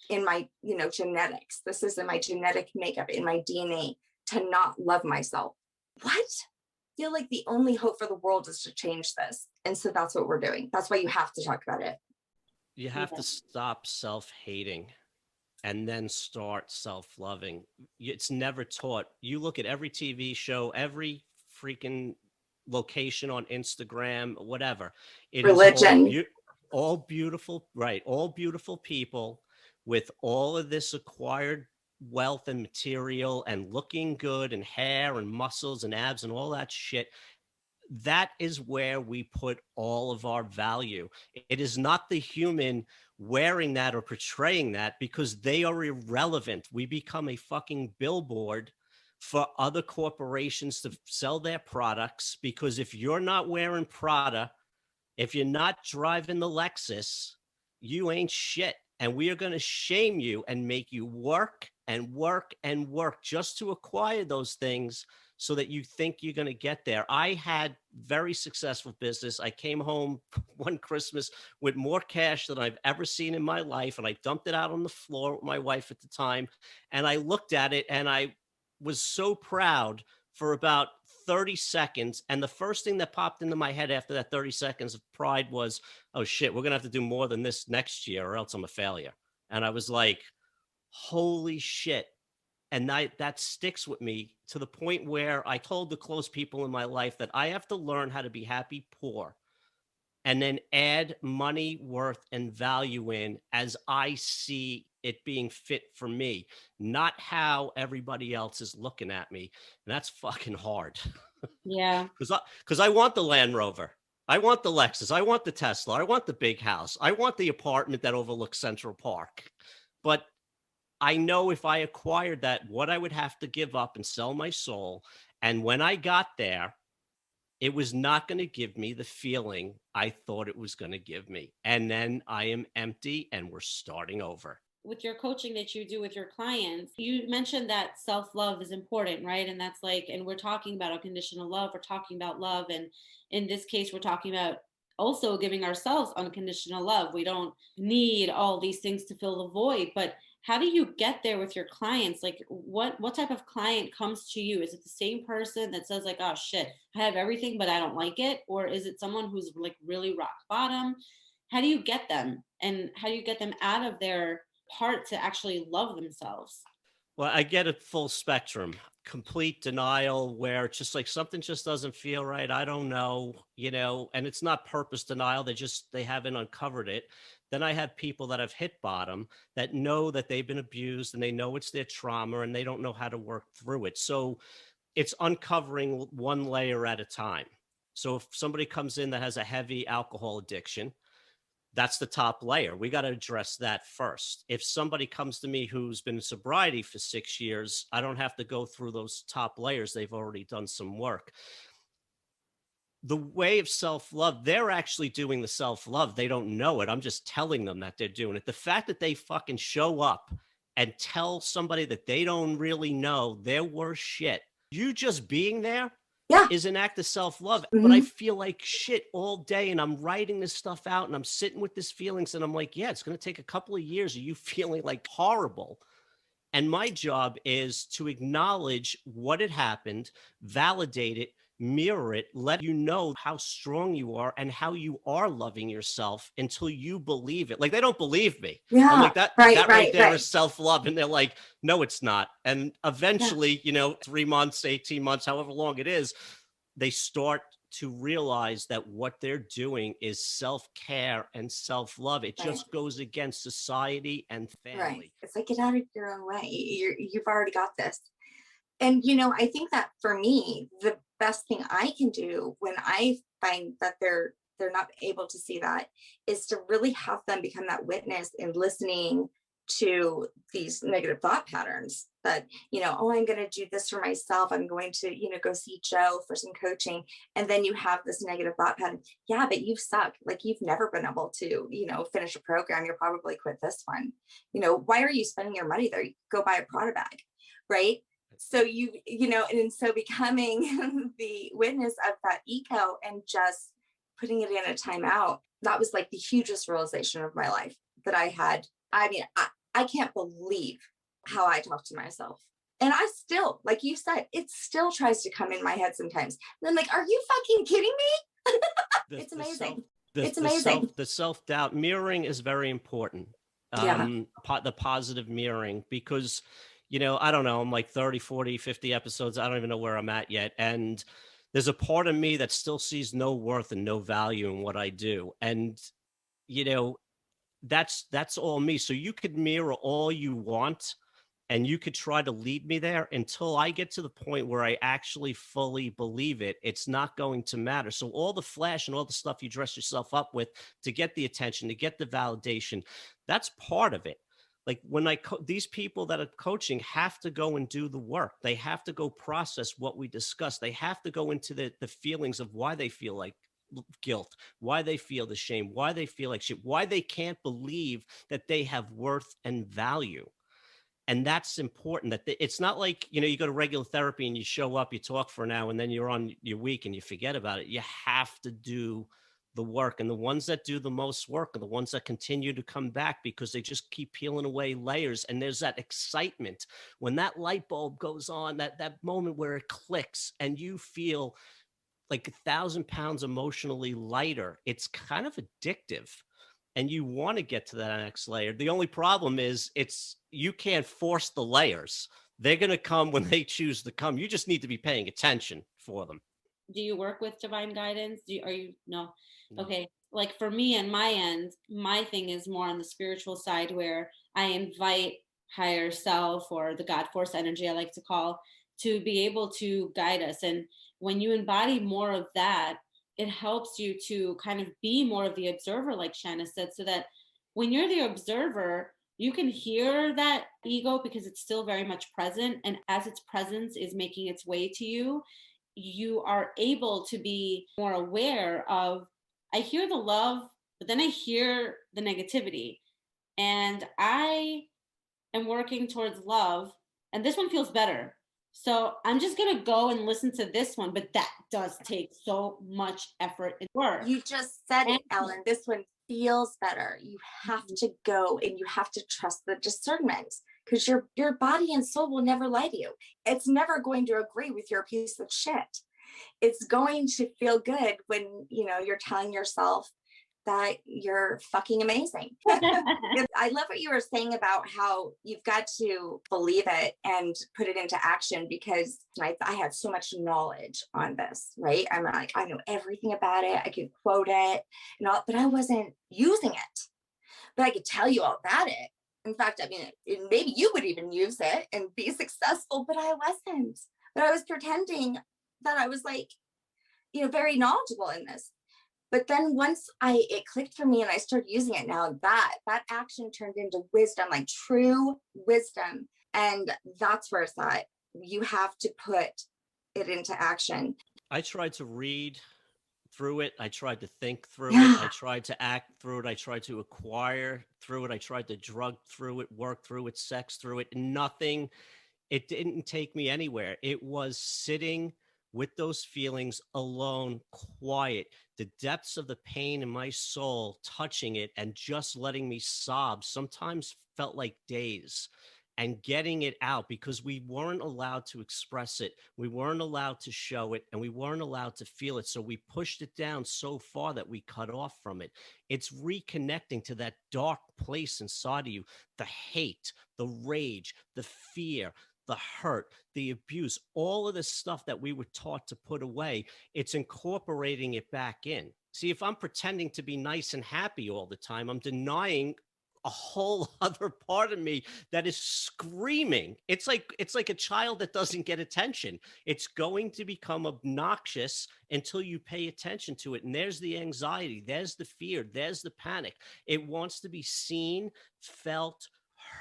in my, genetics. This is in my genetic makeup, in my DNA, to not love myself. What? I feel like the only hope for the world is to change this. And so that's what we're doing. That's why you have to talk about it. You have to stop self-hating and then start self-loving. It's never taught. You look at every TV show, every freaking location on Instagram, whatever. It religion. is all beautiful, right? All beautiful people with all of this acquired wealth and material and looking good and hair and muscles and abs and all that shit. That is where we put all of our value. It is not the human wearing that or portraying that, because they are irrelevant. We become a fucking billboard for other corporations to sell their products, because if you're not wearing Prada, if you're not driving the Lexus, you ain't shit. And we are going to shame you and make you work and work and work just to acquire those things so that you think you're going to get there. I had very successful business. I came home one Christmas with more cash than I've ever seen in my life. And I dumped it out on the floor with my wife at the time. And I looked at it and I was so proud for about 30 seconds. And the first thing that popped into my head after that 30 seconds of pride was, oh shit, we're going to have to do more than this next year or else I'm a failure. And I was like, holy shit. And that sticks with me to the point where I told the close people in my life that I have to learn how to be happy poor and then add money, worth, and value in as I see it being fit for me, not how everybody else is looking at me. And that's fucking hard. Yeah. Because I want the Land Rover. I want the Lexus. I want the Tesla. I want the big house. I want the apartment that overlooks Central Park. But I know if I acquired that, what I would have to give up and sell my soul. And when I got there, it was not going to give me the feeling I thought it was going to give me. And then I am empty and we're starting over. With your coaching that you do with your clients, you mentioned that self-love is important, right? And that's and we're talking about unconditional love. We're talking about love. And in this case, we're talking about also giving ourselves unconditional love. We don't need all these things to fill the void, but how do you get there with your clients? What type of client comes to you? Is it the same person that says oh shit, I have everything, but I don't like it? Or is it someone who's really rock bottom? How do you get them? And how do you get them out of their part to actually love themselves? Well, I get a full spectrum, complete denial where it's just something just doesn't feel right. I don't know, and it's not purpose denial. They haven't uncovered it. Then I have people that have hit bottom that know that they've been abused and they know it's their trauma and they don't know how to work through it. So it's uncovering one layer at a time. So if somebody comes in that has a heavy alcohol addiction, that's the top layer. We got to address that first. If somebody comes to me who's been in sobriety for 6 years, I don't have to go through those top layers. They've already done some work. The way of self-love, they're actually doing the self-love. They don't know it. I'm just telling them that they're doing it. The fact that they fucking show up and tell somebody that they don't really know their worst shit, you just being there is an act of self-love. But I feel like shit all day, and I'm writing this stuff out, and I'm sitting with these feelings, and I'm like, yeah, it's going to take a couple of years of you feeling like horrible. And my job is to acknowledge what had happened, validate it, mirror it, let you know how strong you are and how you are loving yourself until you believe it. Like, they don't believe me. Yeah. I'm like, that right there is self-love. And they're like, no, it's not. And eventually, 3 months, 18 months, however long it is, they start to realize that what they're doing is self-care and self-love. It just goes against society and family. Right. It's like, get out of your own way. You've already got this. And, I think that for me, the best thing I can do when I find that they're not able to see that is to really have them become that witness and listening to these negative thought patterns that, oh, I'm going to do this for myself. I'm going to, go see Joe for some coaching. And then you have this negative thought pattern. Yeah, but you've sucked. Like, you've never been able to, finish a program. You'll probably quit this one. Why are you spending your money there? You go buy a Prada bag, right? So and so becoming the witness of that ego and just putting it in a timeout, that was like the hugest realization of my life that I had. I mean, I can't believe how I talk to myself. And I still, like you said, it still tries to come in my head sometimes. And I'm like, are you fucking kidding me? It's amazing. It's amazing. The self-doubt mirroring is very important. The positive mirroring, because, I don't know, I'm like 30, 40, 50 episodes. I don't even know where I'm at yet. And there's a part of me that still sees no worth and no value in what I do. And, that's all me. So you could mirror all you want, and you could try to lead me there until I get to the point where I actually fully believe it. It's not going to matter. So all the flash and all the stuff you dress yourself up with to get the attention, to get the validation, that's part of it. Like, when these people that are coaching have to go and do the work. They have to go process what we discussed. They have to go into the feelings of why they feel like guilt, why they feel the shame, why they feel like shit, why they can't believe that they have worth and value. And that's important. That it's not like, you go to regular therapy and you show up, you talk for an hour, and then you're on your week and you forget about it. You have to do the work. And the ones that do the most work are the ones that continue to come back, because they just keep peeling away layers. And there's that excitement when that light bulb goes on, that moment where it clicks and you feel like 1,000 pounds emotionally lighter. It's kind of addictive, and you want to get to that next layer. The only problem is you can't force the layers. They're going to come when they choose to come. You just need to be paying attention for them. Do you work with divine guidance? No? Okay. Like, for me and my end, my thing is more on the spiritual side, where I invite higher self, or the God force energy I like to call, to be able to guide us. And when you embody more of that, it helps you to kind of be more of the observer, like Shanna said, so that when you're the observer, you can hear that ego because it's still very much present. And as its presence is making its way to you, you are able to be more aware of, I hear the love, but then I hear the negativity. And I am working towards love, and this one feels better. So I'm just going to go and listen to this one, but that does take so much effort and work. You just said it, Ellyn. This one feels better. You have to go and you have to trust the discernment, because your body and soul will never lie to you. It's never going to agree with your piece of shit. It's going to feel good when, you're telling yourself that you're fucking amazing. I love what you were saying about how you've got to believe it and put it into action, because I had so much knowledge on this, right? I'm like, I know everything about it. I could quote it and all, but I wasn't using it. But I could tell you all about it. In fact, I mean, maybe you would even use it and be successful, but I wasn't. But I was pretending that I was like, very knowledgeable in this. But then once it clicked for me and I started using it, now that action turned into wisdom, like true wisdom. And that's where it's at. You have to put it into action. I tried to read through it. I tried to think through it. Yeah. I tried to act through it. I tried to acquire through it. I tried to drug through it, work through it, sex through it. Nothing. It didn't take me anywhere. It was sitting with those feelings alone, quiet, the depths of the pain in my soul, touching it and just letting me sob. Sometimes felt like days, and getting it out, because we weren't allowed to express it. We weren't allowed to show it, and we weren't allowed to feel it. So we pushed it down so far that we cut off from it. It's reconnecting to that dark place inside of you, the hate, the rage, the fear, the hurt, the abuse, all of the stuff that we were taught to put away. It's incorporating it back in. See, if I'm pretending to be nice and happy all the time, I'm denying a whole other part of me that is screaming. It's like a child that doesn't get attention. It's going to become obnoxious until you pay attention to it. And there's the anxiety, there's the fear, there's the panic. It wants to be seen, felt,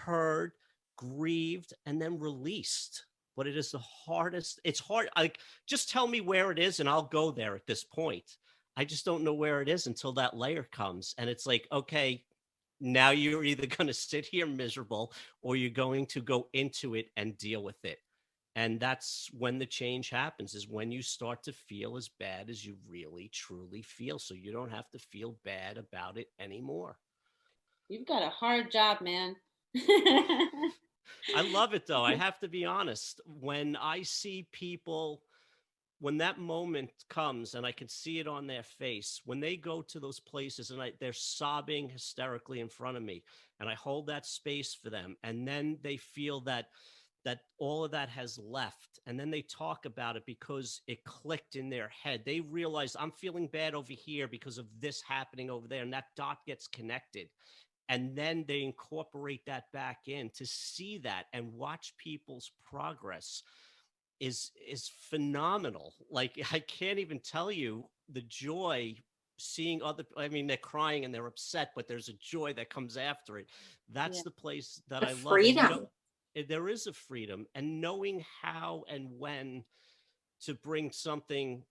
heard, grieved, and then released. But it is the hardest. It's hard. Like, just tell me where it is and I'll go there at this point. I just don't know where it is until that layer comes. And it's like, okay, now you're either going to sit here miserable or you're going to go into it and deal with it. And that's when the change happens, is when you start to feel as bad as you really, truly feel. So you don't have to feel bad about it anymore. You've got a hard job, man. I love it, though. I have to be honest. When I see people, when that moment comes and I can see it on their face, when they go to those places and they're sobbing hysterically in front of me, and I hold that space for them, and then they feel that all of that has left, and then they talk about it because it clicked in their head. They realize, I'm feeling bad over here because of this happening over there, and that dot gets connected. And then they incorporate that back in. To see that and watch people's progress is phenomenal. Like, I can't even tell you the joy seeing other, I mean, they're crying and they're upset, but there's a joy that comes after it. That's Yeah. the place that The I love. freedom. There is a freedom, and knowing how and when to bring something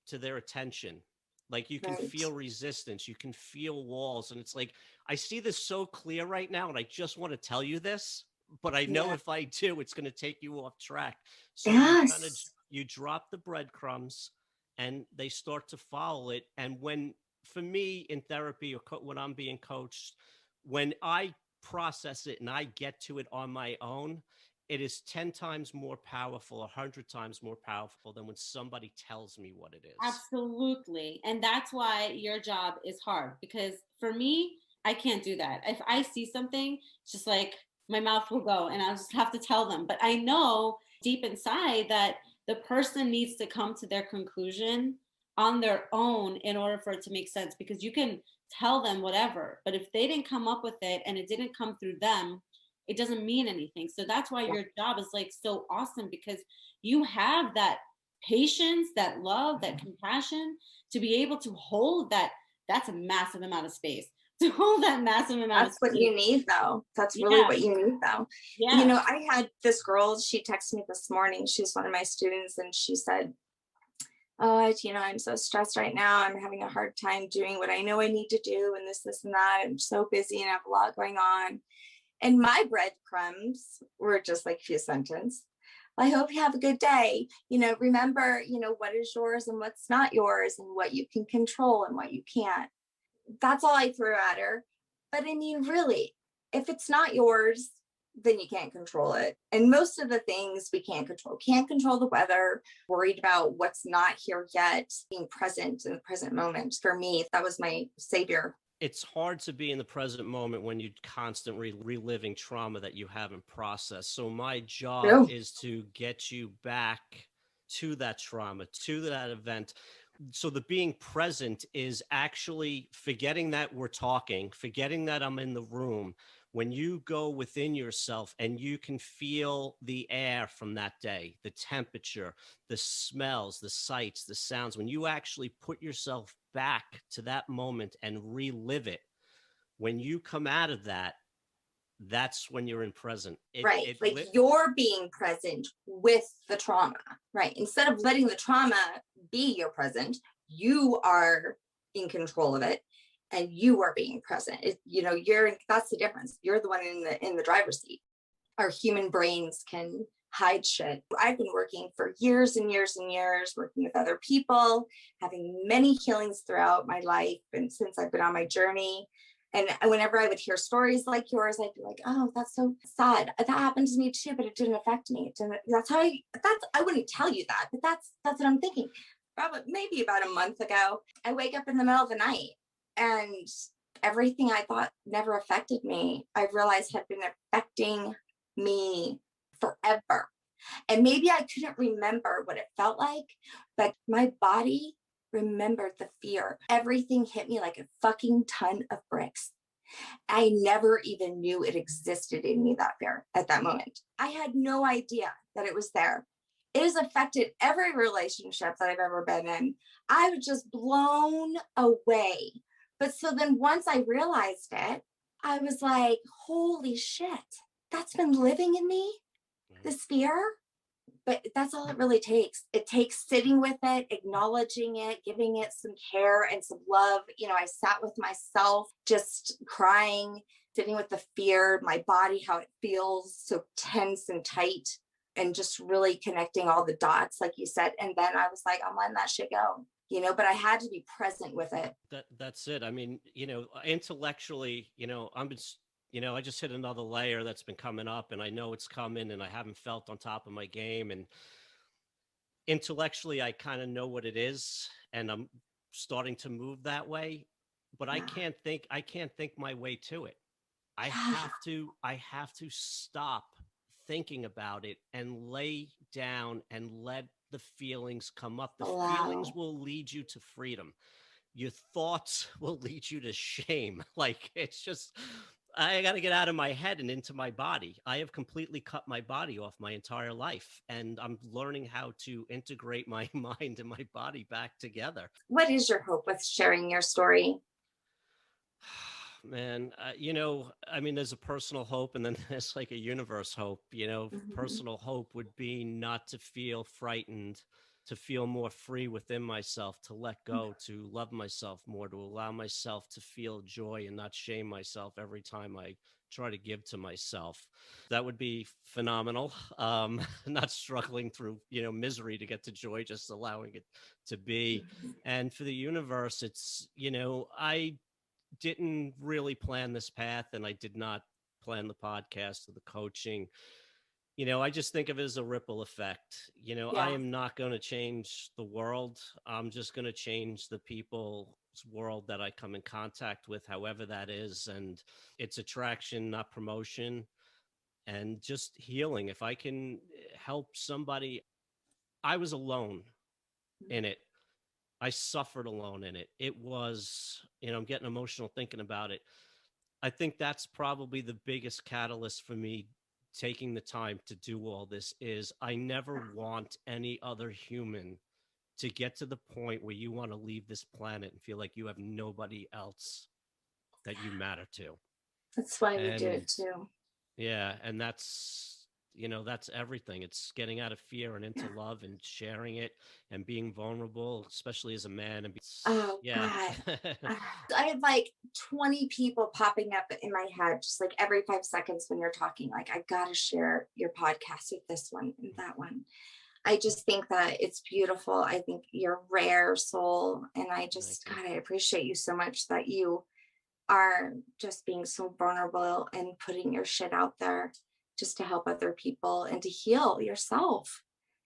to their attention. Like, you can Right. feel resistance, you can feel walls. And it's like, I see this so clear right now, and I just want to tell you this, but I know Yeah. if I do, it's going to take you off track. So Yes. you drop the breadcrumbs and they start to follow it. And when, for me in therapy or when I'm being coached, when I process it and I get to it on my own, it is 10 times more powerful, 100 times more powerful than when somebody tells me what it is. Absolutely. And that's why your job is hard, because for me, I can't do that. If I see something, it's just like my mouth will go and I'll just have to tell them. But I know deep inside that the person needs to come to their conclusion on their own in order for it to make sense, because you can tell them whatever, but if they didn't come up with it and it didn't come through them, it doesn't mean anything. So that's why your job is like so awesome, because you have that patience, that love, that compassion to be able to hold that. That's a massive amount of space to hold that massive amount That's of what space. you need, though. That's really Yeah. what you need, though. Yeah. You know, I had this girl, she texted me this morning. She's one of my students, and she said, oh, I'm so stressed right now. I'm having a hard time doing what I know I need to do, and this, and that. I'm so busy and I have a lot going on. And my breadcrumbs were just like a few sentences. I hope you have a good day. Remember, what is yours and what's not yours, and what you can control and what you can't. That's all I threw at her. But I mean, really, if it's not yours, then you can't control it. And most of the things we can't control the weather, worried about what's not here yet, being present in the present moment. For me, that was my savior. It's hard to be in the present moment when you're constantly reliving trauma that you haven't processed. So my job is to get you back to that trauma, to that event. So the being present is actually forgetting that we're talking, forgetting that I'm in the room. When you go within yourself and you can feel the air from that day, the temperature, the smells, the sights, the sounds, when you actually put yourself back to that moment and relive it, when you come out of that, that's when you're in present. You're being present with the trauma, right? Instead of letting the trauma be your present, you are in control of it and you are being present. That's the difference. You're the one in the driver's seat. Our human brains can hide shit. I've been working for years and years and years, working with other people, having many healings throughout my life and since I've been on my journey. And whenever I would hear stories like yours, I'd be like, oh, that's so sad. That happened to me too, but it didn't affect me. I wouldn't tell you that, but that's what I'm thinking. Probably maybe about a month ago, I wake up in the middle of the night and everything I thought never affected me, I realized had been affecting me forever. And maybe I couldn't remember what it felt like, but my body remembered the fear. Everything hit me like a fucking ton of bricks. I never even knew it existed in me, that fear, at that moment. I had no idea that it was there. It has affected every relationship that I've ever been in. I was just blown away. But so then once I realized it, I was like, holy shit, that's been living in me, this fear. But that's all it really takes. It takes sitting with it, acknowledging it, giving it some care and some love. I sat with myself, just crying, sitting with the fear, my body, how it feels so tense and tight, and just really connecting all the dots, like you said. And then I was like, I'm letting that shit go, but I had to be present with it. That's it. I mean, intellectually, I just hit another layer that's been coming up and I know it's coming and I haven't felt on top of my game. And intellectually, I kind of know what it is and I'm starting to move that way, but I can't think my way to it. I have to stop thinking about it and lay down and let the feelings come up. The feelings will lead you to freedom. Your thoughts will lead you to shame. Like, it's just, I got to get out of my head and into my body. I have completely cut my body off my entire life, and I'm learning how to integrate my mind and my body back together. What is your hope with sharing your story? Man, there's a personal hope and then there's like a universe hope. Personal hope would be not to feel frightened, to feel more free within myself, to let go, to love myself more, to allow myself to feel joy and not shame myself every time I try to give to myself. That would be phenomenal. Not struggling through, misery to get to joy, just allowing it to be. And for the universe, it's, I didn't really plan this path and I did not plan the podcast or the coaching. I just think of it as a ripple effect. I am not going to change the world. I'm just going to change the people's world that I come in contact with, however that is. And it's attraction, not promotion, and just healing. If I can help somebody, I was alone in it. I suffered alone in it. It was, I'm getting emotional thinking about it. I think that's probably the biggest catalyst for me taking the time to do all this is I never want any other human to get to the point where you want to leave this planet and feel like you have nobody else that you matter to. That's why we do it too. Yeah. And that's everything. It's getting out of fear and into love and sharing it and being vulnerable, especially as a man. And God. I have like 20 people popping up in my head, just like every 5 seconds when you're talking, like, I got to share your podcast with this one and that one. I just think that it's beautiful. I think you're a rare soul. And I appreciate you so much that you are just being so vulnerable and putting your shit out there just to help other people and to heal yourself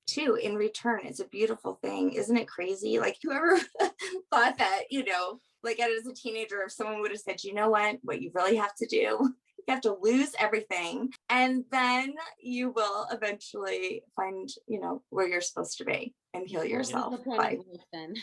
too in return. It's a beautiful thing. Isn't it crazy? Like, whoever thought that, like as a teenager, if someone would have said, you know what you really have to do, you have to lose everything and then you will eventually find, where you're supposed to be and heal yourself. What's the point of life then?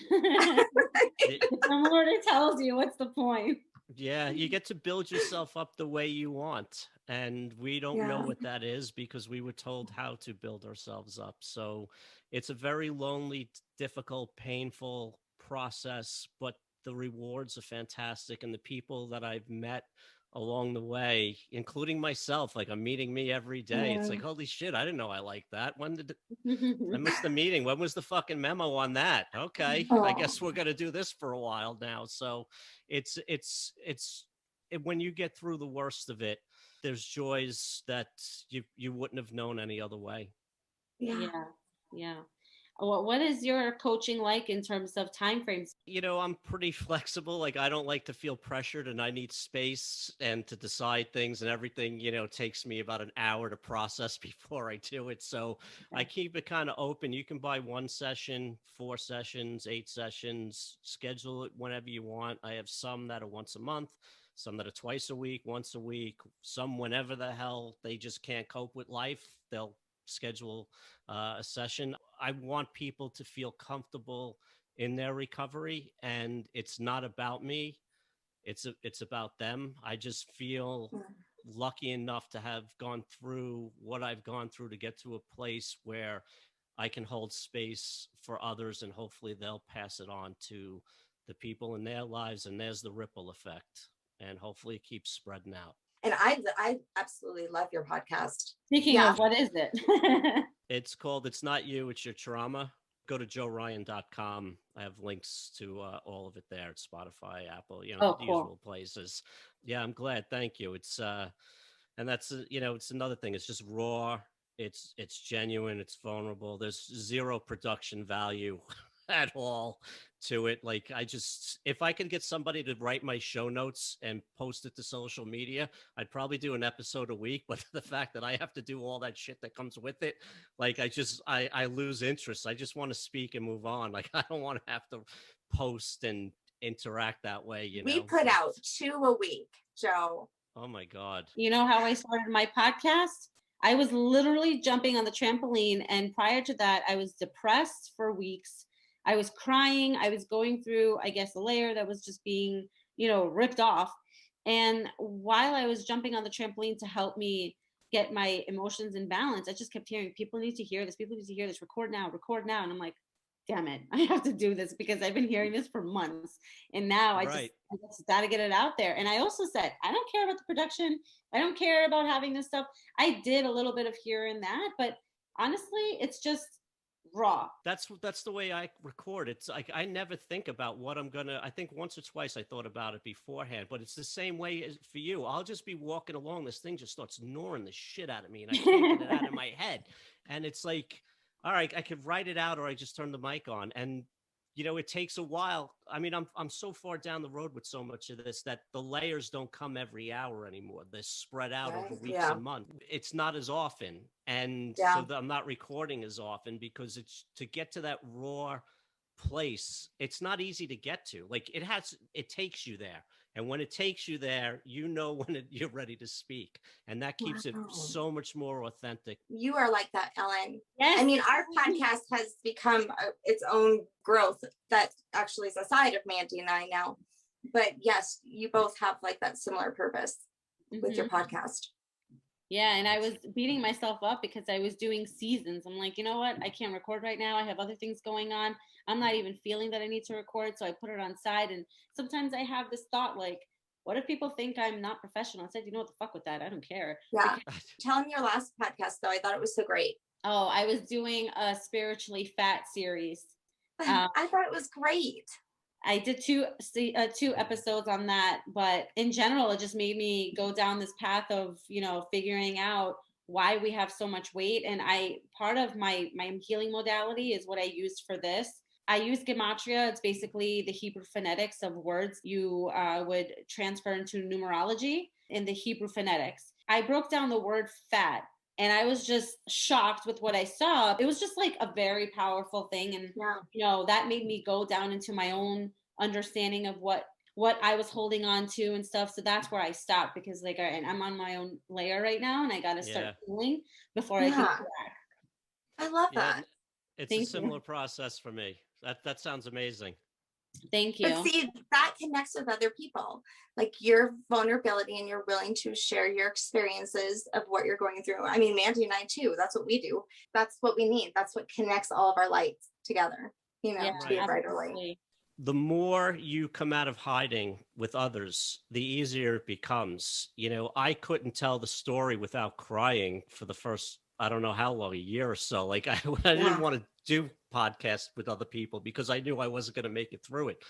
If someone already tells you, what's the point? Yeah, you get to build yourself up the way you want. And we don't know what that is because we were told how to build ourselves up. So it's a very lonely, difficult, painful process, but the rewards are fantastic. And the people that I've met along the way, including myself. Like, I'm meeting me every day. It's like, holy shit, I didn't know I liked that. I missed the meeting. When was the fucking memo on that? Okay, I Oh, guess we're gonna do this for a while now. So when you get through the worst of it, there's joys that you wouldn't have known any other way. yeah. Yeah. Yeah. What is your coaching like in terms of time frames? I'm pretty flexible. Like, I don't like to feel pressured, and I need space and to decide things, and everything, takes me about an hour to process before I do it. So I keep it kind of open. You can buy 1 session, 4 sessions, 8 sessions, schedule it whenever you want. I have some that are once a month, some that are twice a week, once a week, some whenever the hell they just can't cope with life. They'll schedule a session. I want people to feel comfortable in their recovery, and it's not about me. It's about them. I just feel lucky enough to have gone through what I've gone through to get to a place where I can hold space for others, and hopefully they'll pass it on to the people in their lives, and there's the ripple effect, and hopefully it keeps spreading out. And I absolutely love your podcast. Speaking of, what is it? It's called It's Not You, It's Your Trauma. Go to joeryan.com. I have links to all of it there. It's Spotify, Apple, the cool. usual places. Yeah, I'm glad. Thank you. It's and that's it's another thing. It's just raw. It's genuine. It's vulnerable. There's zero production value at all to it. Like, if I could get somebody to write my show notes and post it to social media, I'd probably do an episode a week. But the fact that I have to do all that shit that comes with it, like, I lose interest. I just want to speak and move on. Like, I don't want to have to post and interact that way. We put out 2 a week, Joe. Oh my God. You know how I started my podcast? I was literally jumping on the trampoline, and prior to that, I was depressed for weeks. I was crying. I was going through, I guess, a layer that was just being, ripped off. And while I was jumping on the trampoline to help me get my emotions in balance, I just kept hearing, people need to hear this. People need to hear this. Record now. Record now. And I'm like, damn it, I have to do this because I've been hearing this for months. And now I just got to get it out there. And I also said, I don't care about the production. I don't care about having this stuff. I did a little bit of here and that, but honestly, it's just raw. That's the way I record. It's like, I never think about what I think once or twice I thought about it beforehand, but it's the same way as for you. I'll just be walking along, this thing just starts gnawing the shit out of me, and I can't get it out of my head. And it's like, all right, I could write it out, or I just turn the mic on. And it takes a while. I mean, I'm so far down the road with so much of this that the layers don't come every hour anymore. They're spread out over weeks and months. It's not as often. And so I'm not recording as often, because it's to get to that raw place. It's not easy to get to. Like, it takes you there. And when it takes you there, when you're ready to speak. And that keeps it so much more authentic. You are like that, Ellyn. Yes. I mean, our podcast has become its own growth that actually is a side of Mandy and I now. But yes, you both have like that similar purpose with your podcast. Yeah, and I was beating myself up because I was doing seasons. I'm like, you know what? I can't record right now. I have other things going on. I'm not even feeling that I need to record. So I put it on side. And sometimes I have this thought like, what if people think I'm not professional? I said, what the fuck with that? I don't care. Yeah. Tell them your last podcast, though. I thought it was so great. Oh, I was doing a spiritually fat series. I thought it was great. I did two episodes on that, but in general, it just made me go down this path of, figuring out why we have so much weight. And part of my healing modality is what I used for this. I use gematria. It's basically the Hebrew phonetics of words you would transfer into numerology in the Hebrew phonetics. I broke down the word fat, and I was just shocked with what I saw. It was just like a very powerful thing. And, that made me go down into my own understanding of what I was holding on to and stuff. So that's where I stopped, because I'm on my own layer right now, and I got to start healing before I can go back. I love that. It's a similar process for me. That sounds amazing. Thank you. But see, that connects with other people, like your vulnerability, and you're willing to share your experiences of what you're going through. I mean, Mandy and I too, that's what we do. That's what we need. That's what connects all of our lights together, to be a brighter light. the more you come out of hiding with others, the easier it becomes. I couldn't tell the story without crying for the first, I don't know how long, a year or so. Like I didn't want to do podcasts with other people because I knew I wasn't going to make it through it.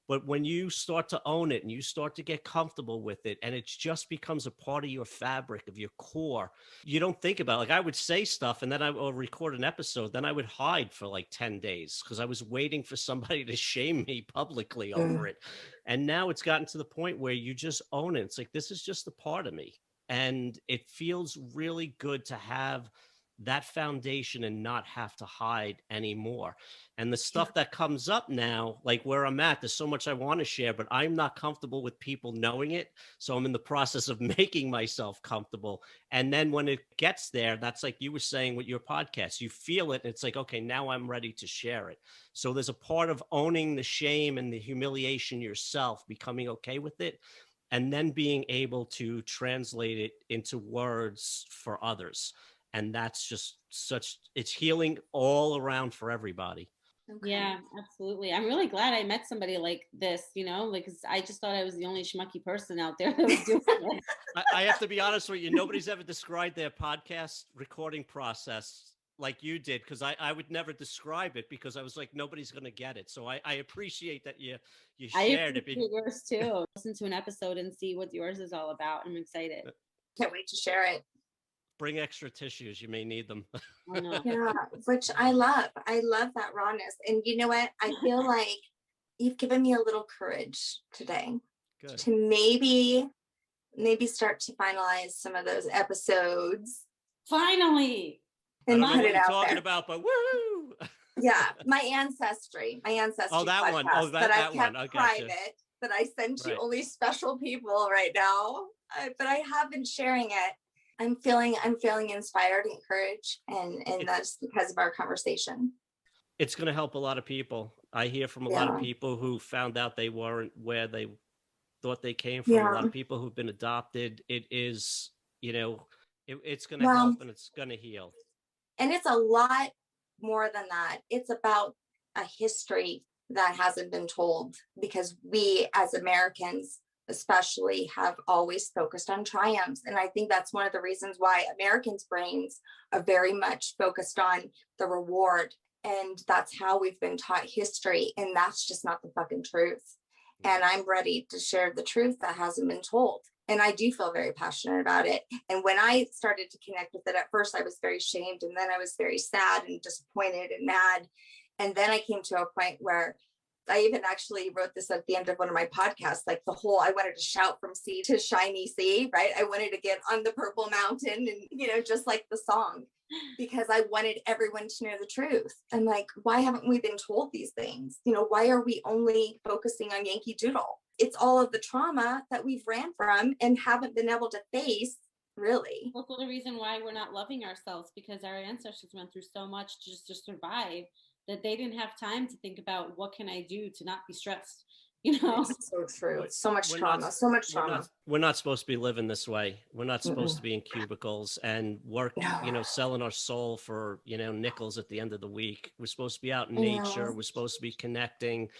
But when you start to own it and you start to get comfortable with it, and it just becomes a part of your fabric, of your core, you don't think about it. Like I would say stuff and then I will record an episode. Then I would hide for like 10 days because I was waiting for somebody to shame me publicly over it. And now it's gotten to the point where you just own it. It's like, this is just a part of me. And it feels really good to have that foundation and not have to hide anymore. And the stuff that comes up now, like where I'm at, there's so much I want to share, but I'm not comfortable with people knowing it. So I'm in the process of making myself comfortable. And then when it gets there, that's like you were saying with your podcast, you feel it. And it's like, okay, now I'm ready to share it. So there's a part of owning the shame and the humiliation yourself, becoming okay with it, and then being able to translate it into words for others. And that's just it's healing all around for everybody. Okay. Yeah, absolutely. I'm really glad I met somebody like this, like, 'cause I just thought I was the only schmucky person out there that was doing it. I have to be honest with you. Nobody's ever described their podcast recording process like you did, because I would never describe it because I was like, nobody's going to get it. So I appreciate that you shared it. Yours too. Listen to an episode and see what yours is all about. I'm excited. Can't wait to share it. Bring extra tissues. You may need them. Yeah, which I love. I love that rawness. And you know what? I feel like you've given me a little courage today. Good. To maybe start to finalize some of those episodes. Finally. And I don't know put what it you're out talking there. about, but woo! Yeah, my ancestry. Oh, that one. Oh, that I kept one. private, that I send to only special people right now. But I have been sharing it. I'm feeling inspired, encouraged, and that's because of our conversation. It's going to help a lot of people. I hear from a lot of people who found out they weren't where they thought they came from. A lot of people who've been adopted. It is, it's going to help and it's going to heal. And it's a lot more than that. It's about a history that hasn't been told, because we as Americans especially have always focused on triumphs. And I think that's one of the reasons why Americans' brains are very much focused on the reward. And that's how we've been taught history. And that's just not the fucking truth. And I'm ready to share the truth that hasn't been told. And I do feel very passionate about it. And when I started to connect with it, at first I was very shamed, and then I was very sad and disappointed and mad. And then I came to a point where I even actually wrote this at the end of one of my podcasts, like I wanted to shout from sea to shiny sea, right? I wanted to get on the purple mountain and, just like the song, because I wanted everyone to know the truth. I'm like, why haven't we been told these things? Why are we only focusing on Yankee Doodle? It's all of the trauma that we've ran from and haven't been able to face, really. Also the reason why we're not loving ourselves, because our ancestors went through so much just to survive, that they didn't have time to think about what can I do to not be stressed. It's so true. So much trauma. We're not supposed to be living this way. We're not supposed to be in cubicles and work, selling our soul for, nickels at the end of the week. We're supposed to be out in nature. We're supposed to be connecting.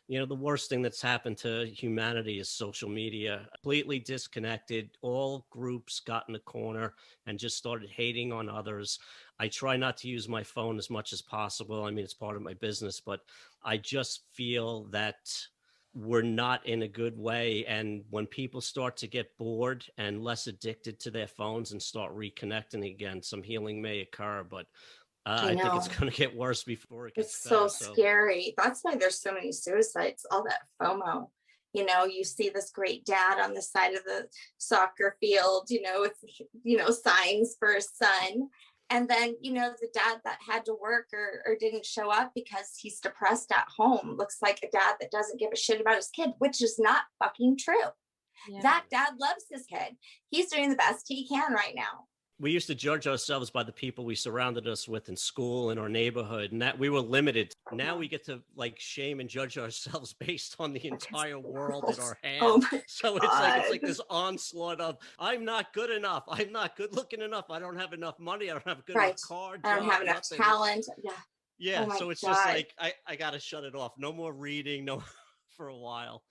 The worst thing that's happened to humanity is social media. Completely disconnected. All groups got in a corner and just started hating on others. I try not to use my phone as much as possible. I mean, it's part of my business, but I just feel that we're not in a good way. And when people start to get bored and less addicted to their phones and start reconnecting again, some healing may occur, but I think it's going to get worse before it gets better. It's so scary. That's why there's so many suicides, all that FOMO. You see this great dad on the side of the soccer field, with, signs for his son. And then, the dad that had to work or didn't show up because he's depressed at home looks like a dad that doesn't give a shit about his kid, which is not fucking true. Yeah. That dad loves his kid. He's doing the best he can right now. We used to judge ourselves by the people we surrounded us with in school, in our neighborhood, and that we were limited. Now we get to shame and judge ourselves based on the entire world in our hands. So it's like this onslaught of, I'm not good enough. I'm not good looking enough. I don't have enough money. I don't have a good enough car. I don't have enough talent. Yeah. So it's just like, I got to shut it off. No more reading. No. for a while.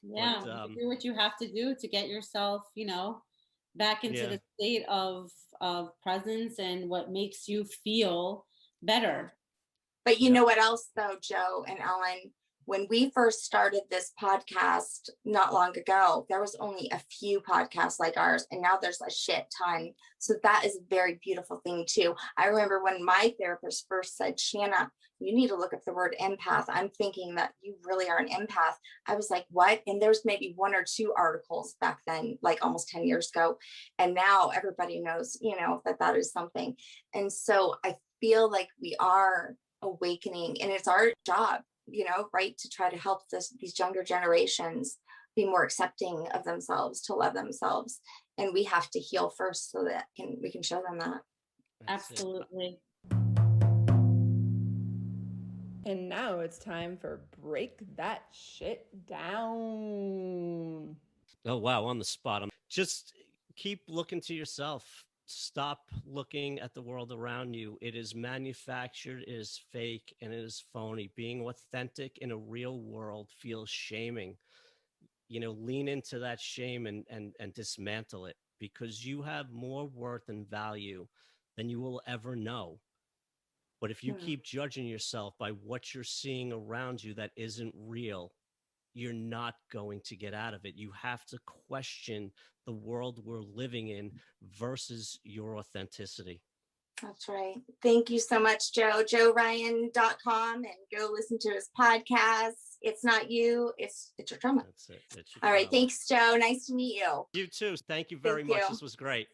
Yeah, But, do what you have to do to get yourself, back into the state of presence and what makes you feel better. But you know what else though, Joe and Ellen, when we first started this podcast not long ago, there was only a few podcasts like ours, and now there's a shit ton. So that is a very beautiful thing too. I remember when my therapist first said, Shanna, you need to look up the word empath. I'm thinking that you really are an empath. I was like, what? And there's maybe one or two articles back then, like almost 10 years ago. And now everybody knows, that is something. And so I feel like we are awakening, and it's our job, right, to try to help these younger generations be more accepting of themselves, to love themselves. And we have to heal first so that we can show them that. Absolutely. And now it's time for Break That Shit Down. Oh, wow. On the spot. Just keep looking to yourself. Stop looking at the world around you. It is manufactured, it is fake, and it is phony. Being authentic in a real world feels shaming. Lean into that shame and dismantle it, because you have more worth and value than you will ever know. But if you keep judging yourself by what you're seeing around you that isn't real, you're not going to get out of it. You have to question the world we're living in versus your authenticity. That's right. Thank you so much, Joe. JoeRyan.com, and go listen to his podcast. It's not you, it's your trauma. That's it. It's your All right. trauma. Thanks, Joe. Nice to meet you. You too. Thank you very much. This was great.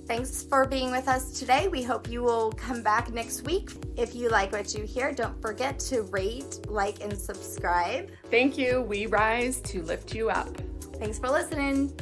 Thanks for being with us today. We hope you will come back next week. If you like what you hear, don't forget to rate, like, and subscribe. Thank you. We rise to lift you up. Thanks for listening.